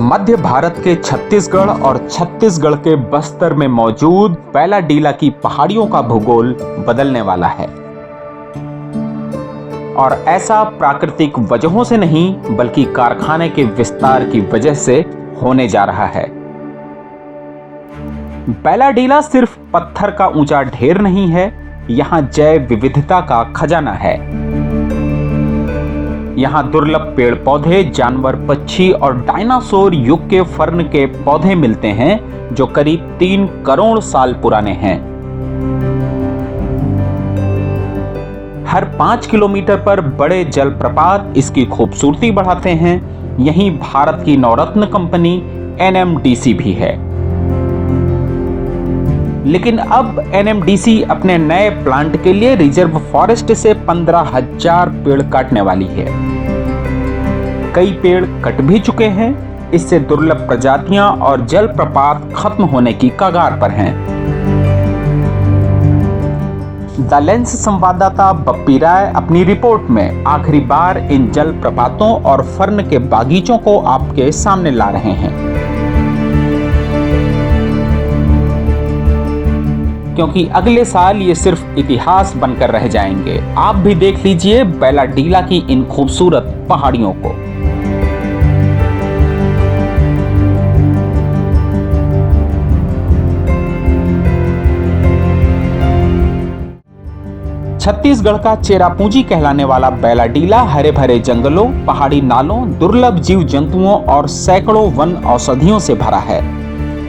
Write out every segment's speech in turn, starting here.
मध्य भारत के छत्तीसगढ़ और छत्तीसगढ़ के बस्तर में मौजूद बैलाडीला की पहाड़ियों का भूगोल बदलने वाला है। और ऐसा प्राकृतिक वजहों से नहीं बल्कि कारखाने के विस्तार की वजह से होने जा रहा है। बैलाडीला सिर्फ पत्थर का ऊंचा ढेर नहीं है, यहां जैव विविधता का खजाना है। यहाँ दुर्लभ पेड़ पौधे, जानवर, पक्षी और डायनासोर युग के फर्न के पौधे मिलते हैं जो करीब 3 करोड़ साल पुराने हैं। हर 5 किलोमीटर पर बड़े जलप्रपात इसकी खूबसूरती बढ़ाते हैं। यहीं भारत की नवरत्न कंपनी NMDC भी है। लेकिन अब NMDC अपने नए प्लांट के लिए रिजर्व फॉरेस्ट से 15,000 पेड़ काटने वाली है। कई पेड़ कट भी चुके हैं। इससे दुर्लभ प्रजातियां और जलप्रपात खत्म होने की कगार पर हैं। द लेंस संवाददाता बप्पी राय अपनी रिपोर्ट में आखिरी बार इन जलप्रपातों और फर्न के बागीचों को आपके सामने ला रहे हैं, क्योंकि अगले साल ये सिर्फ इतिहास बनकर रह जाएंगे। आप भी देख लीजिए बैलाडीला की इन खूबसूरत पहाड़ियों को। छत्तीसगढ़ का चेरापूंजी कहलाने वाला बैलाडीला हरे भरे जंगलों, पहाड़ी नालों, दुर्लभ जीव जंतुओं और सैकड़ों वन औषधियों से भरा है।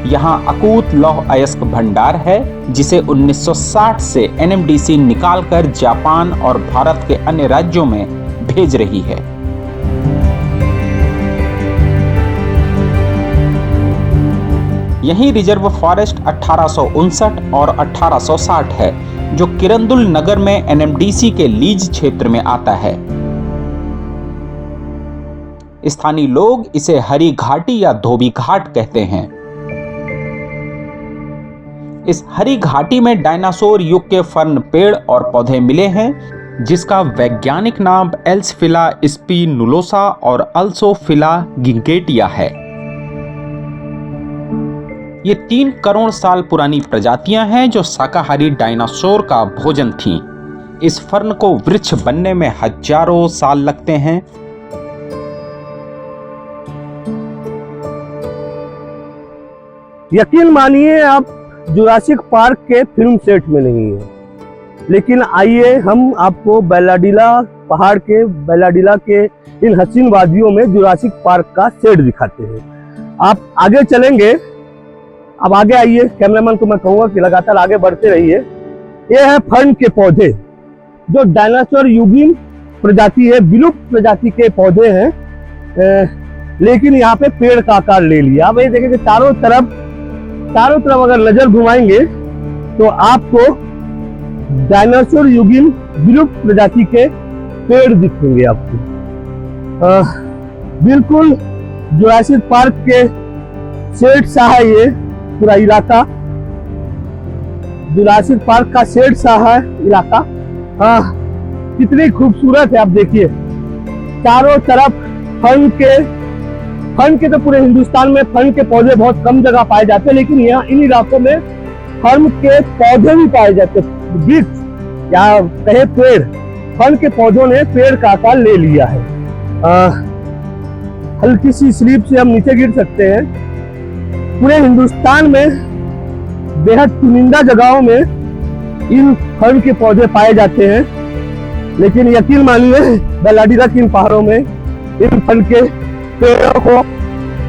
यहाँ अकूत लौह अयस्क भंडार है जिसे 1960 से NMDC निकालकर जापान और भारत के अन्य राज्यों में भेज रही है। यही रिजर्व फॉरेस्ट 1859 और 1860 है जो किरंदुल नगर में NMDC के लीज क्षेत्र में आता है। स्थानीय लोग इसे हरी घाटी या धोबी घाट कहते हैं। इस हरी घाटी में डायनासोर युग के फर्न पेड़ और पौधे मिले हैं जिसका वैज्ञानिक नाम एल्सफिला स्पिनुलोसा और अल्सोफिला गिंगेटिया है। ये 3 करोड़ साल पुरानी प्रजातियां हैं जो शाकाहारी डायनासोर का भोजन थीं। इस फर्न को वृक्ष बनने में हजारों साल लगते हैं। यकीन मानिए आप जुरासिक पार्क के फिल्म सेट में नहीं है, लेकिन आइए हम आपको बैलाडीला पहाड़ के, बैलाडीला के इन हसीन वादियों में जुरासिक पार्क का सेट दिखाते हैं। आप आगे चलेंगे, अब आगे आइए। कैमरामैन को मैं कहूँगा कि लगातार आगे बढ़ते रहिए। ये है फर्न के पौधे जो डायनासोर युगीन प्रजाति है, विलुप्त प्रजाति के पौधे हैं, लेकिन यहाँ पे पेड़ का आकार ले लिया। अब ये देखें कि चारों तरफ अगर नजर घुमाएंगे तो आपको डायनासोर युगीन विलुप्त प्रजाति के पेड़ दिखेंगे आपको। बिल्कुल जुरासिक पार्क के सेट सा है ये पूरा इलाका। जुरासिक पार्क का सेट सा है इलाका। कितनी खूबसूरत है, आप देखिए चारों तरफ फर्न के तो पूरे हिंदुस्तान में फर्न के पौधे बहुत कम जगह पाए जाते हैं, लेकिन यहाँ इन इलाकों में फर्न के पौधे भी पाए जाते हैं। वृक्ष या कहे पेड़, फर्न के पौधों ने पेड़ का आकार ले लिया है। हल्की सी स्लीप से हम नीचे गिर सकते हैं। पूरे हिंदुस्तान में बेहद चुनिंदा जगहों में इन फर्न के पौधे पाए जाते हैं, लेकिन यकीन मानिए बैलाडीला की इन पहाड़ों में इन फर्न के पेड़ों को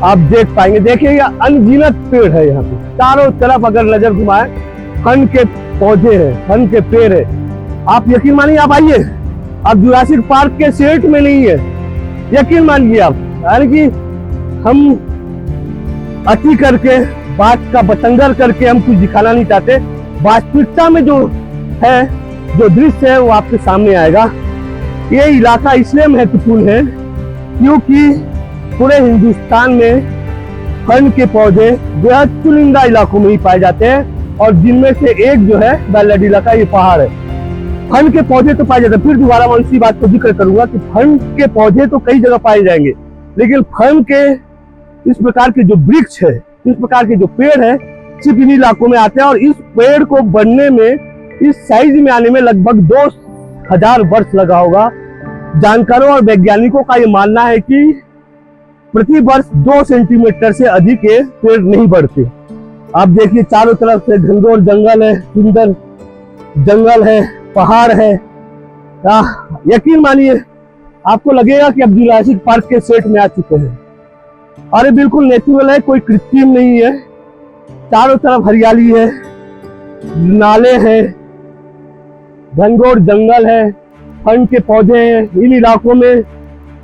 आप देख पाएंगे। देखिए ये अनगिनत पेड़ है यहाँ पे, चारों तरफ अगर नजर घुमाए फर्न के पौधे हैं, फर्न के पेड़ है। आप यकीन मानिए, आप आइए, आप जुरासिक पार्क के सेट में नहीं है, यकीन मानिए आप। यानी कि हम अति करके, बात का बतंगर करके हम कुछ दिखाना नहीं चाहते। वास्तविकता में जो है, जो दृश्य है वो आपके सामने आएगा। ये इलाका इसलिए महत्वपूर्ण है क्योंकि पूरे हिंदुस्तान में फर्न के पौधे बेहद चुनिंदा इलाकों में ही पाए जाते हैं, और जिनमें से एक जो है बैलाडीला का ये पहाड़ है। फर्न के पौधे तो पाए जाते हैं। फिर दोबारा मैं इसी बात को जिक्र करूंगा कि फर्न के पौधे तो कई जगह पाए जाएंगे, लेकिन फर्न के इस प्रकार के जो वृक्ष है, इस प्रकार के जो पेड़ है, सिर्फ इन इलाकों में आते हैं। और इस पेड़ को बढ़ने में, इस साइज में आने में लगभग 2000 वर्ष लगा होगा। जानकारों और वैज्ञानिकों का ये मानना है कि प्रति वर्ष 2 सेंटीमीटर से अधिक ये पेड़ नहीं बढ़ते। आप देखिए चारों तरफ से घनघोर जंगल है, सुंदर जंगल है, पहाड़ है। यकीन मानिए आपको लगेगा कि अब जुरासिक पार्क के सेट में आ चुके हैं। और ये बिल्कुल नेचुरल है, कोई कृत्रिम नहीं है। चारों तरफ हरियाली है, नाले हैं, घनघोर जंगल है, फल के पौधे हैं। इन इलाकों में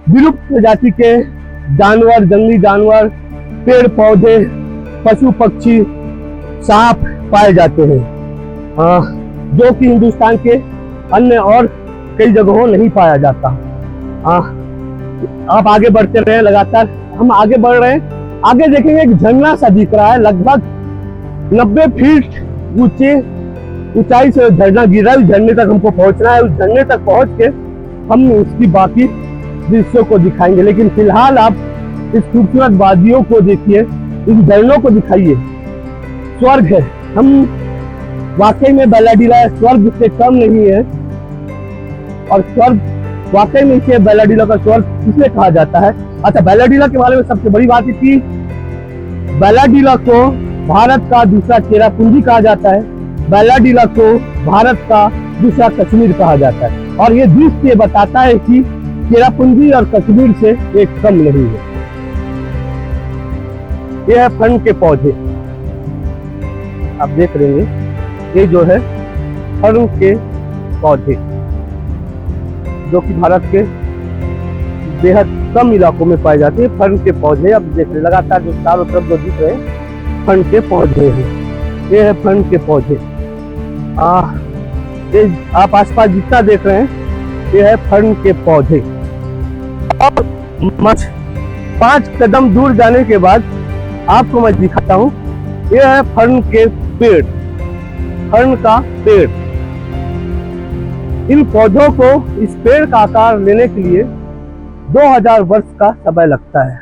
विलुप्त प्रजाति के जानवर, जंगली जानवर, पेड़ पौधे, पशु पक्षी, सांप पाए जाते हैं, जो कि हिंदुस्तान के अन्य और कई जगहों नहीं पाया जाता। आप आगे बढ़ते रहे, लगातार हम आगे बढ़ रहे हैं। आगे देखेंगे एक झरना सा दिख रहा है, लगभग 90 फीट ऊंचाई से झरना गिर रहा है। उस झरने तक हमको पहुंचना है। उस झरने तक पहुंच के हम उसकी बाकी दृश्यों को दिखाएंगे, लेकिन फिलहाल आप इस खूबसूरत वादियों को देखिए, इन झरनों को दिखाइए। स्वर्ग है। हम वाकई में बैलाडीला स्वर्ग से कम नहीं है। और स्वर्ग वाकई में इसे बैलाडीला का स्वर्ग इसलिए कहा जाता है। अच्छा, बैलाडीला के बारे में सबसे बड़ी बात है कि बैलाडीला को भारत का दूसरा चेरापूंजी कहा जाता है। बैलाडीला को भारत का दूसरा कश्मीर कहा जाता है। और ये दृश्य बताता है कि चेरापूंजी और कश्मीर से एक कम नहीं है। ये है फल के पौधे, आप देख रहे हैं। ये जो है फल के पौधे, जो कि भारत के बेहद कम इलाकों में पाए जाते हैं। फल के पौधे आप देख रहे हैं, लगातार जो चारों तरफ जो दिख रहे हैं फल के पौधे हैं। ये है फल के पौधे। ये आप आसपास जितना देख रहे हैं ये है फल के पौधे। और 5 कदम दूर जाने के बाद आपको मैं दिखाता हूँ। ये है फल के पेड़, फल का पेड़। इन पौधों को, इस पेड़ का आकार लेने के लिए 2000 वर्ष का समय लगता है।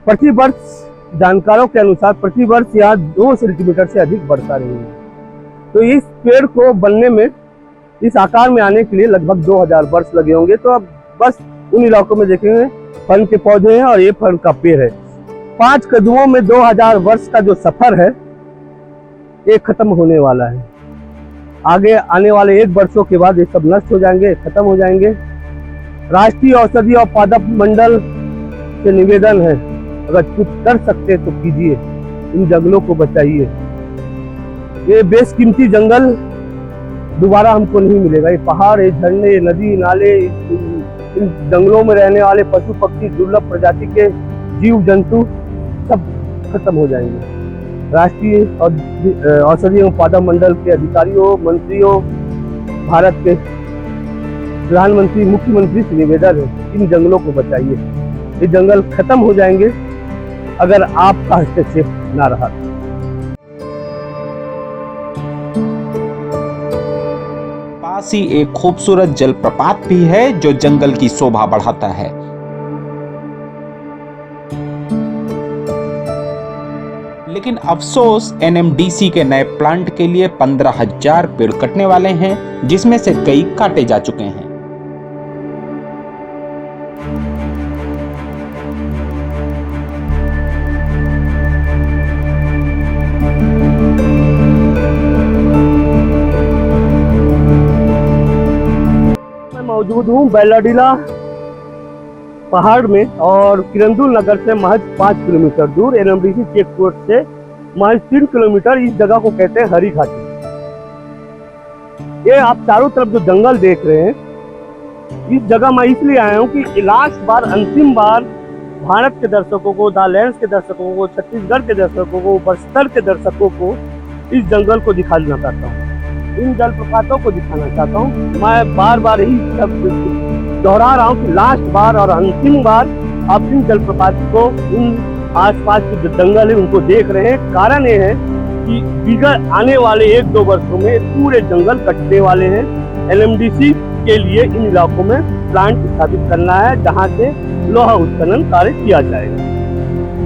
प्रति वर्ष जानकारों के अनुसार प्रति वर्ष यहाँ 2 सेंटीमीटर से अधिक बढ़ता रहेगा। तो इस पेड़ को बनने में, इस आकार में आने के लिए लगभग 2000 वर्ष लगे होंगे। तो अब बस उन इलाकों में देखेंगे फल के पौधे हैं और ये फल का पेड़ है। 5 कदमों में 2000 वर्ष का जो सफर है ये खत्म होने वाला है। आगे आने वाले 1 वर्षों के बाद ये सब नष्ट हो जाएंगे, खत्म हो जाएंगे। राष्ट्रीय औषधि और पादप मंडल से निवेदन है, अगर कुछ कर सकते तो कीजिए, इन जंगलों को बचाइए। ये बेशकीमती जंगल दोबारा हमको नहीं मिलेगा। ये पहाड़, ये झरने, नदी, नाले, इन जंगलों में रहने वाले पशु पक्षी, दुर्लभ प्रजाति के जीव जंतु सब खत्म हो जाएंगे। राष्ट्रीय औषधि एवं पादप मंडल के अधिकारियों, मंत्रियों, भारत के प्रधानमंत्री, मुख्यमंत्री से निवेदन है, इन जंगलों को बचाइए। ये जंगल खत्म हो जाएंगे अगर आपका हस्तक्षेप ना रहा। पास ही एक खूबसूरत जलप्रपात भी है जो जंगल की शोभा बढ़ाता है। लेकिन अफसोस एनएमडीसी के नए प्लांट के लिए 15,000 पेड़ कटने वाले हैं, जिसमें से कई काटे जा चुके हैं। मैं मौजूद हूँ बैलाडीला पहाड़ में और किरंदुल नगर से महज 5 किलोमीटर दूर, एनएमडीसी चेक पोस्ट से महज 3 किलोमीटर। इस जगह को कहते हैं हरी घाटी। ये आप चारों तरफ जो जंगल देख रहे हैं, इस जगह मैं इसलिए आया हूँ कि लास्ट बार, अंतिम बार भारत के दर्शकों को, नागालैंड के दर्शकों को, छत्तीसगढ़ के दर्शकों को, बस्तर के दर्शकों को इस जंगल को दिखाना चाहता हूँ, इन जलप्रपातों को दिखाना चाहता हूँ। मैं बार बार यही सब दोहरा रहा हूँ कि लास्ट बार और अंतिम बार आप इन जलप्रपात को, इन आसपास के जो जंगल है उनको देख रहे हैं। कारण ये है कि बिगड़ आने वाले 1-2 वर्षों में पूरे जंगल कटने वाले हैं। एनएमडीसी के लिए इन इलाकों में प्लांट स्थापित करना है जहां से लोहा उत्खनन कार्य किया जाएगा।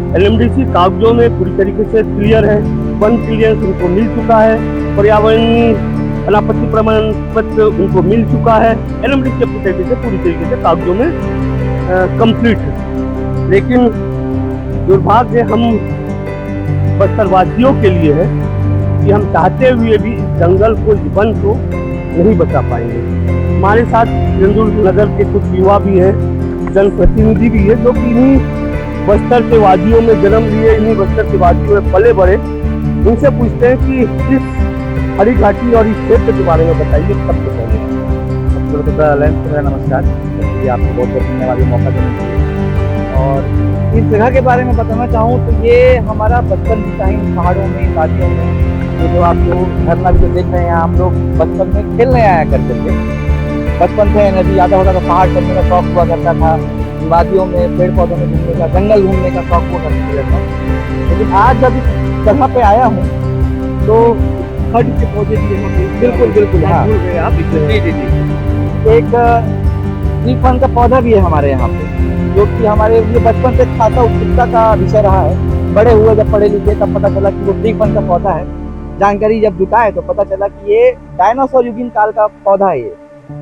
एनएमडीसी कागजों में पूरी तरीके से क्लियर है, 1 क्लियरेंस उनको मिल चुका है, पर्यावरण अनापत्ति प्रमाण पत्र उनको मिल चुका है, एनएमडीसी पूरी तरीके से कागजों में कंप्लीट है। लेकिन दुर्भाग्य हम बस्तरवासियों के लिए है कि हम चाहते हुए भी इस जंगल को, इस वन को नहीं बचा पाएंगे। हमारे साथ सिंदूर नगर के कुछ युवा भी हैं, जनप्रतिनिधि भी है, जो कि इन्हीं बस्तर के वादियों में जन्म लिए, इन्हीं बस्तर के वादियों में पले बड़े। उनसे पूछते हैं कि इस हरी घाटी और इस क्षेत्र के बारे में बताइए सबसे पहले। मेरा नमस्कार, ये आपको बहुत बहुत धन्यवाद ये मौका देने के लिए। और इस जगह के बारे में बताना चाहूँ तो ये हमारा बचपन बीता इन पहाड़ों में, वादियों में। ये जो आपको झरना भी जो देख रहे हैं, हम लोग बचपन में खेलने आया करते थे। बचपन से एनर्जी ज़्यादा होता था, पहाड़ चढ़ने का शौक हुआ करता था, वादियों में पेड़ पौधों में घूमने का, जंगल घूमने का शौक हुआ करता था। लेकिन आज जब इस जगह पे आया हूँ तो खड़ के पौधे भी यहाँ पे बिल्कुल बिल्कुल, हाँ एक श्रीफल का पौधा भी है हमारे यहाँ पे, जो कि हमारे लिए बचपन से खासा उत्सुकता का विषय रहा है। बड़े हुए जब पढ़े लिखे तब पता चला कि वो श्रीफल का पौधा है। जानकारी जब जुटाए तो पता चला कि ये डायनासोर युगीन काल का पौधा है। ये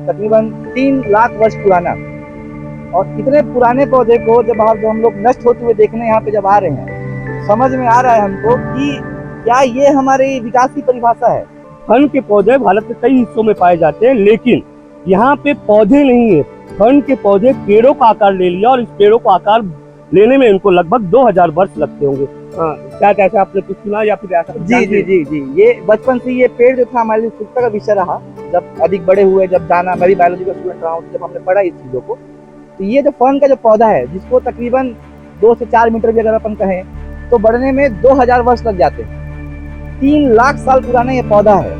तकरीबन 3 लाख वर्ष पुराना, और इतने पुराने पौधे को जब हम लोग नष्ट होते हुए देखने यहाँ पे जब आ रहे हैं, समझ में आ रहा है हमको कि क्या ये हमारी विकास की परिभाषा है। फन के पौधे भारत के कई हिस्सों में पाए जाते हैं, लेकिन यहाँ पे पौधे नहीं है, फन के पौधे पेड़ों का आकार ले लिया, और इस पेड़ों का आकार लेने में इनको लगभग 2000 वर्ष लगते होंगे। क्या ऐसा आपने कुछ सुना या फिर ऐसा? जी, ये बचपन से ये पेड़ जो था हमारे लिए उत्सुकता का विषय रहा। जब अधिक बड़े हुए, जब जाना, मैं भी बायोलॉजी का स्टूडेंट रहा हूँ, जब हमने पढ़ा इस चीजों को, तो ये जो फन का जो पौधा है, जिसको तकरीबन 2 से 4 मीटर भी अगर अपन कहें तो बढ़ने में 2000 वर्ष लग जाते हैं। 3 लाख साल पुराना ये पौधा है,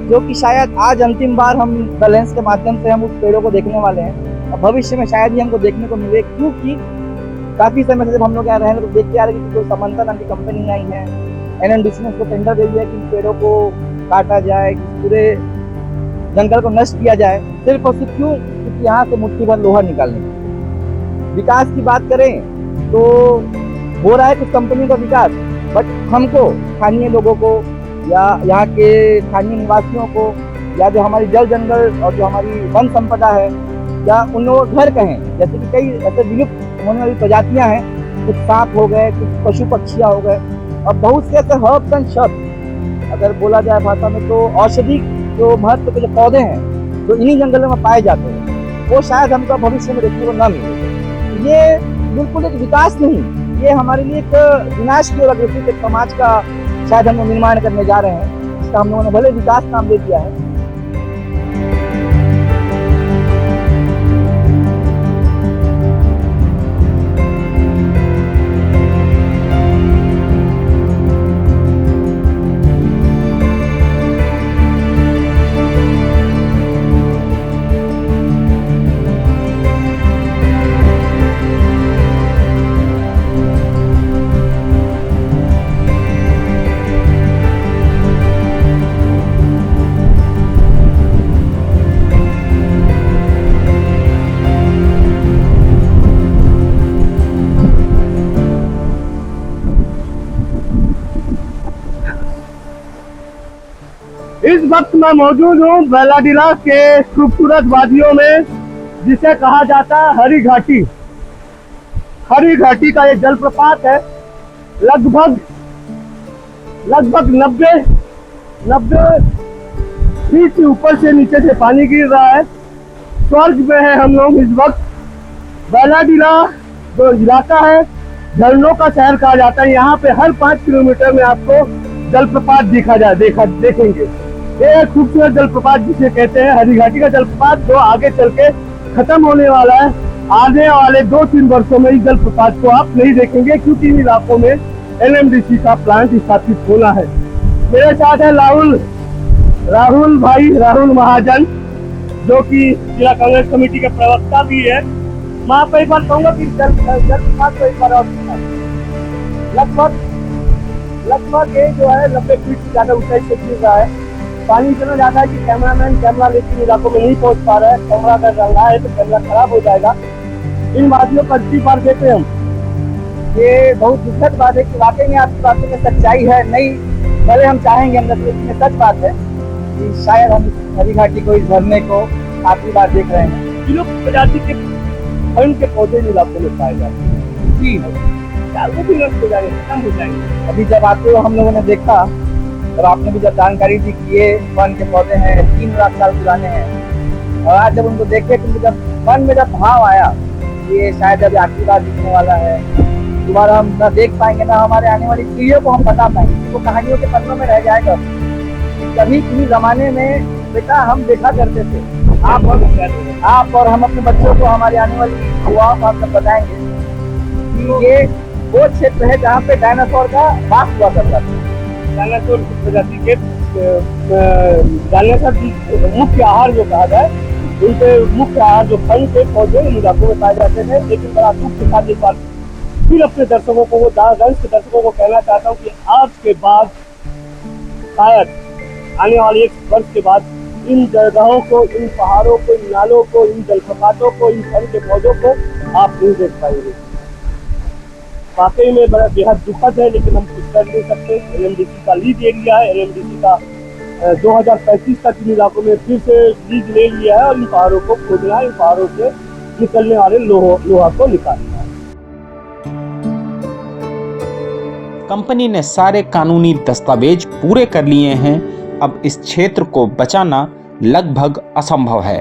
जो कि शायद आज अंतिम बार हम बैलेंस के माध्यम से हम उस पेड़ों को देखने वाले हैं, और भविष्य में शायद ही हमको देखने को मिले, क्योंकि काफी समय से जब हम लोग यहाँ रहे तो देखते आ रहे हैं कि कोई समांतर नाम की कंपनी आई है, एनएमडीसी ने उसको टेंडर दे दिया कि इन पेड़ों को काटा जाए, कि पूरे जंगल को नष्ट किया जाए, सिर्फ और सिर्फ क्यों? क्योंकि यहाँ से मुट्ठी भर लोहा निकालने की। विकास की बात करें तो हो रहा है कुछ कंपनियों का विकास, बट हमको, स्थानीय लोगों को या यहाँ के स्थानीय निवासियों को, या जो हमारी जल जंगल और जो हमारी वन संपदा है, या उन लोगों के घर कहें, जैसे कि कई ऐसे विलुप्त होने वाली प्रजातियां हैं, कुछ सांप हो गए, कुछ पशु पक्षियां हो गए, और बहुत से ऐसे हर्ब्स एंड शब्द, अगर बोला जाए भाषा में तो औषधि जो महत्व के जो पौधे हैं जो इन्हीं जंगलों में पाए जाते हैं, वो शायद हमको भविष्य में देखने को न मिले। ये बिल्कुल एक विकास नहीं, ये हमारे लिए एक विनाश की ओर अग्रसर एक समाज का शायद हम निर्माण करने जा रहे हैं, जिसका हम लोगों ने भले विकास नाम दे दिया है। इस वक्त मैं मौजूद हूँ बेलाडीला के खूबसूरत वादियों में, जिसे कहा जाता है हरी घाटी। हरी घाटी का ये जलप्रपात है। लगभग 90 फीट से ऊपर से नीचे से पानी गिर रहा है। स्वर्ग में है हम लोग इस वक्त। बेलाडीला जो इलाका है, झरनों का शहर कहा जाता है। यहाँ पे हर 5 किलोमीटर में आपको जलप्रपात देखेंगे। ये खूबसूरत जलप्रपात जिसे कहते हैं हरी घाटी का जलप्रपात, जो आगे चल के खत्म होने वाला है। आने वाले 2-3 वर्षों में इस जलप्रपात को आप नहीं देखेंगे, क्योंकि इन इलाकों में एनएमडीसी का प्लांट स्थापित होना है। मेरे साथ है राहुल महाजन, जो कि जिला कांग्रेस कमेटी के प्रवक्ता भी है। मैं आपको एक बार कहूंगा कि जलप्रपात को एक बार और लगभग ये जो है 90 फीट से ज्यादा ऊंचाई से गिर रहा है। पानी इतना ज्यादा है कि कैमरामैन कैमरा लेकिन इलाकों में नहीं पहुंच पा रहा है। कैमरा अगर रंगा है तो कैमरा खराब हो जाएगा। इन वादियों पर 3 बार देखे हम, ये बहुत दुखद बात है कि वाकई में आपकी बातों में सच्चाई है। नहीं, भले हम चाहेंगे अंदर से, लेकिन सच बात है कि शायद हम हरी घाटी को, इस झरने को आखिरी बार देख रहे हैं। विलुप्त प्रजाति के फल के पौधे इन इलाकों में पाए जाते हैं जी, वो भी नष्ट हो जाएंगे, खत्म हो जाएंगे। अभी जब आते हुए हम लोगों ने देखा, और आपने भी जब जानकारी दी कि ये वन के पौधे हैं, 3 लाख साल पुराने हैं, और आज जब उनको देखे तो जब मन में जब भाव आया ये शायद अभी आखिरी बार दिखने वाला है, दोबारा हम ना देख पाएंगे, ना हमारे आने वाली पीढ़ियों को हम बता पाएंगे, वो कहानियों के पन्नों में रह जाएगा। कभी किसी जमाने में बेटा हम देखा करते थे, आप और हम अपने बच्चों को, हमारी आने वाली युवाओं को आप सब बताएंगे कि ये वो क्षेत्र है जहाँ पे डायनासोर का वास हुआ करता था। डायनासोर की प्रजाति के डायनासोर की मुख्य आहार जो कहा जाए, उनके मुख्य आहार जो फल के पौधे इन इलाकों में पाए जाते थे। लेकिन बड़ा दुख के साथ एक बार फिर अपने दर्शकों को, रंस के दर्शकों को कहना चाहता हूँ कि आज के बाद, शायद आने वाले 1 वर्ष के बाद, इन जगहों को, इन पहाड़ों को, इन नालों को, इन जलप्रपातों को, इन फल के पौधों को आप नहीं देख पाएंगे। वाकई में बड़ा बेहद दुखद है, लेकिन हम कुछ कर नहीं सकते। एनएमडीसी का लीज एरिया है, एनएमडीसी का 2035 तक इन इलाकों में फिर से लीज ले लिया है, और इन पहाड़ों को खोदना है, इन पहाड़ों से निकलने वाले लोहा को निकालना है। कंपनी ने सारे कानूनी दस्तावेज पूरे कर लिए हैं। अब इस क्षेत्र को बचाना लगभग असंभव है।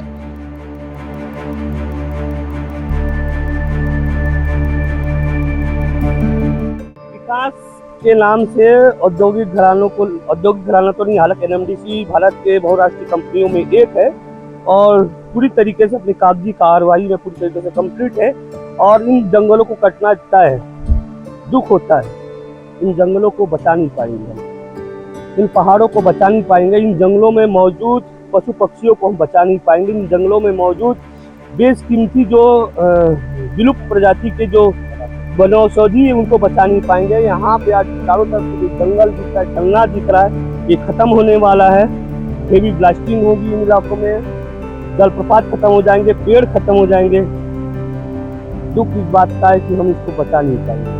विकास के नाम से औद्योगिक घरानों तो नहीं, हालांकि एनएमडीसी भारत के बहुराष्ट्रीय कंपनियों में एक है और पूरी तरीके से अपनी कागजी कार्रवाई में पूरी तरीके से कंप्लीट है। और इन जंगलों को कटना चाहता है, दुख होता है। इन जंगलों को बचा नहीं पाएंगे हम, इन पहाड़ों को बचा नहीं पाएंगे, इन जंगलों में मौजूद पशु पक्षियों को हम बचा नहीं पाएंगे, इन जंगलों में मौजूद बेशकीमती जो विलुप्त प्रजाति के जो वनौषधि है उनको बचा नहीं पाएंगे। यहाँ पे आज चारों तरफ जो जंगल दिख रहा है, जंगल दिख रहा है, ये खत्म होने वाला है। हेवी ब्लास्टिंग होगी इन इलाकों में, जलप्रपात खत्म हो जाएंगे, पेड़ खत्म हो जाएंगे। दुख इस बात का है कि हम इसको बचा नहीं पाएंगे।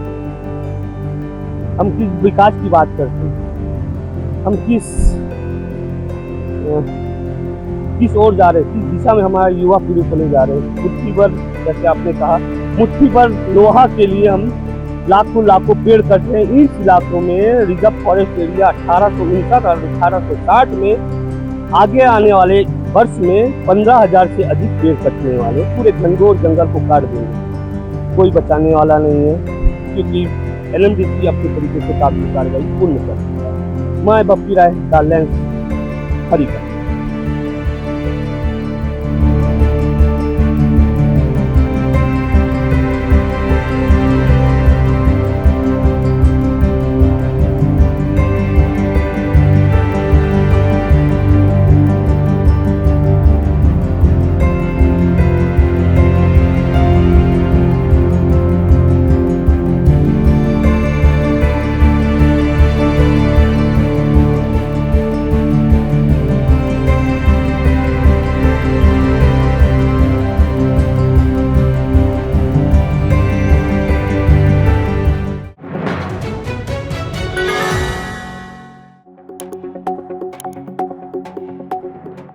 हम किस विकास की बात करते हैं, हम किस ओर जा रहे हैं, किस दिशा में हमारा युवा पीढ़ी चले जा रहे हैं। मुट्ठी भर, जैसे आपने कहा, मुट्ठी भर लोहा के लिए हम लाखों पेड़ कट रहे हैं। इस इलाकों में रिजर्व फॉरेस्ट एरिया 1859 और 1860 में आगे आने वाले वर्ष में 15,000 से अधिक पेड़ कटने वाले, पूरे घनघोर जंगल को काट देंगे। कोई बचाने वाला नहीं है, क्योंकि एनएमडीसी अपने तरीके से कागजी कार्रवाई पूर्ण कर रही है। मैं बप्पी राय, द लेंस, हरिका।